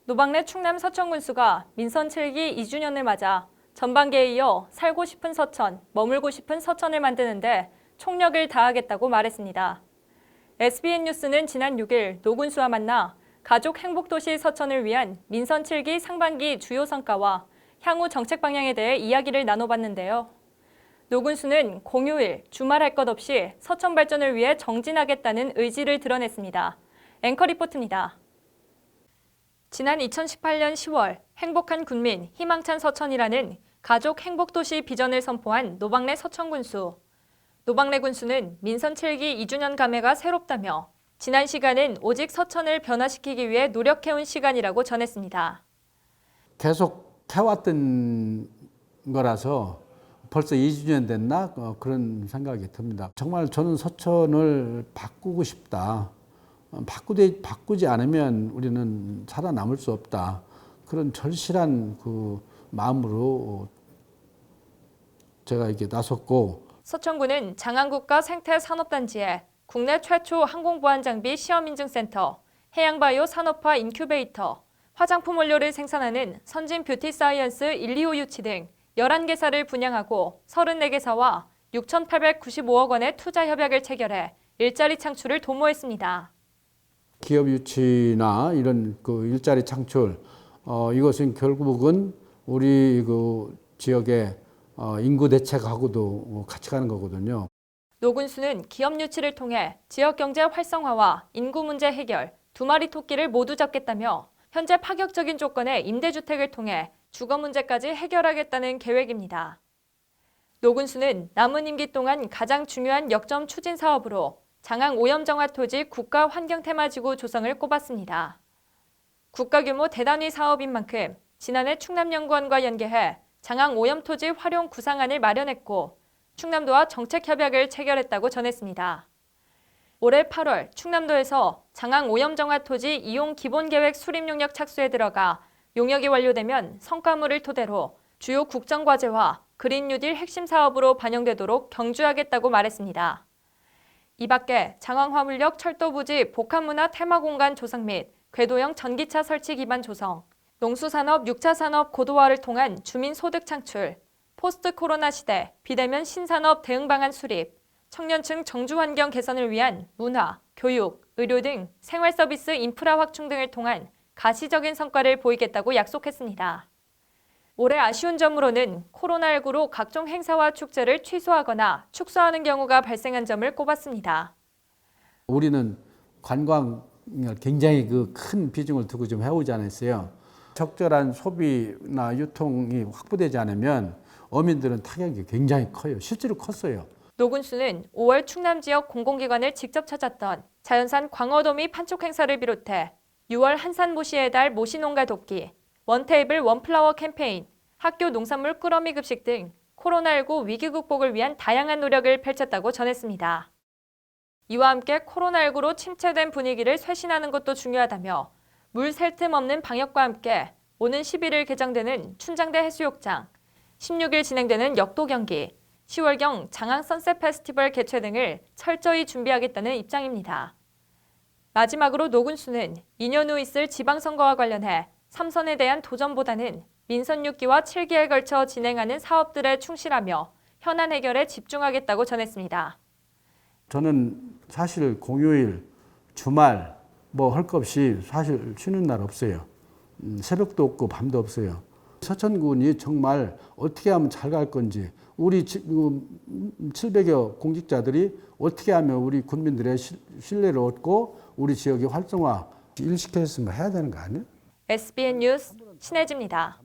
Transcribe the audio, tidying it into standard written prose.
노방래 충남 서천군수가 민선 7기 2주년을 맞아 전반기에 이어 살고 싶은 서천, 머물고 싶은 서천을 만드는데 총력을 다하겠다고 말했습니다. SBN 뉴스는 지난 6일 노 군수와 만나 가족 행복도시 서천을 위한 민선 7기 상반기 주요 성과와 향후 정책 방향에 대해 이야기를 나눠봤는데요. 노 군수는 공휴일, 주말할 것 없이 서천 발전을 위해 정진하겠다는 의지를 드러냈습니다. 앵커 리포트입니다. 지난 2018년 10월 행복한 군민, 희망찬 서천이라는 가족 행복도시 비전을 선포한 노방래 서천군수. 노방래 군수는 민선 7기 2주년 감회가 새롭다며 지난 시간은 오직 서천을 변화시키기 위해 노력해온 시간이라고 전했습니다. 계속 해왔던 거라서 벌써 2주년 됐나? 그런 생각이 듭니다. 정말 저는 서천을 바꾸고 싶다. 바꾸지 않으면 우리는 살아남을 수 없다. 그런 절실한 그 마음으로 제가 이렇게 나섰고. 서천군은 장안국가 생태산업단지에 국내 최초 항공보안장비 시험인증센터, 해양바이오 산업화 인큐베이터, 화장품 원료를 생산하는 선진 뷰티사이언스 125 유치 등 11개사를 분양하고 34개사와 6,895억 원의 투자 협약을 체결해 일자리 창출을 도모했습니다. 기업 유치나 이런 그 일자리 창출, 이것은 결국은 우리 그 지역의 인구 대책하고도 같이 가는 거거든요. 노 군수는 기업 유치를 통해 지역 경제 활성화와 인구 문제 해결, 두 마리 토끼를 모두 잡겠다며 현재 파격적인 조건의 임대주택을 통해 주거 문제까지 해결하겠다는 계획입니다. 노 군수는 남은 임기 동안 가장 중요한 역점 추진 사업으로 장항 오염정화토지 국가환경테마지구 조성을 꼽았습니다. 국가규모 대단위 사업인 만큼 지난해 충남연구원과 연계해 장항 오염토지 활용 구상안을 마련했고 충남도와 정책협약을 체결했다고 전했습니다. 올해 8월 충남도에서 장항 오염정화토지 이용 기본계획 수립 용역 착수에 들어가 용역이 완료되면 성과물을 토대로 주요 국정과제와 그린 뉴딜 핵심 사업으로 반영되도록 경주하겠다고 말했습니다. 이 밖에 장항화물역 철도부지 복합문화 테마공간 조성 및 궤도형 전기차 설치 기반 조성, 농수산업 6차 산업 고도화를 통한 주민 소득 창출, 포스트 코로나 시대 비대면 신산업 대응 방안 수립, 청년층 정주 환경 개선을 위한 문화, 교육, 의료 등 생활 서비스 인프라 확충 등을 통한 가시적인 성과를 보이겠다고 약속했습니다. 올해 아쉬운 점으로는 코로나19로 각종 행사와 축제를 취소하거나 축소하는 경우가 발생한 점을 꼽았습니다. 우리는 관광을 굉장히 그 큰 비중을 두고 좀 해오지 않았어요. 적절한 소비나 유통이 확보되지 않으면 어민들은 타격이 굉장히 커요. 실제로 컸어요. 노 군수는 5월 충남 지역 공공기관을 직접 찾았던 자연산 광어도미 판촉 행사를 비롯해 6월 한산 모시의 달 모시농가 돕기, 원테이블 원플라워 캠페인, 학교 농산물 꾸러미 급식 등 코로나19 위기 극복을 위한 다양한 노력을 펼쳤다고 전했습니다. 이와 함께 코로나19로 침체된 분위기를 쇄신하는 것도 중요하다며 물 셀 틈 없는 방역과 함께 오는 11일 개장되는 춘장대 해수욕장, 16일 진행되는 역도 경기, 10월경 장항 선셋 페스티벌 개최 등을 철저히 준비하겠다는 입장입니다. 마지막으로 노 군수는 2년 후 있을 지방선거와 관련해 3선에 대한 도전보다는 민선 6기와 7기에 걸쳐 진행하는 사업들에 충실하며 현안 해결에 집중하겠다고 전했습니다. 저는 사실 공휴일, 주말 뭐 할 것 없이 사실 쉬는 날 없어요. 새벽도 없고 밤도 없어요. 서천군이 정말 어떻게 하면 잘 갈 건지, 우리 700여 공직자들이 어떻게 하면 우리 군민들의 신뢰를 얻고 우리 지역의 활성화 일시켰으면 해야 되는 거 아니에요? SBN 뉴스 신혜지입니다.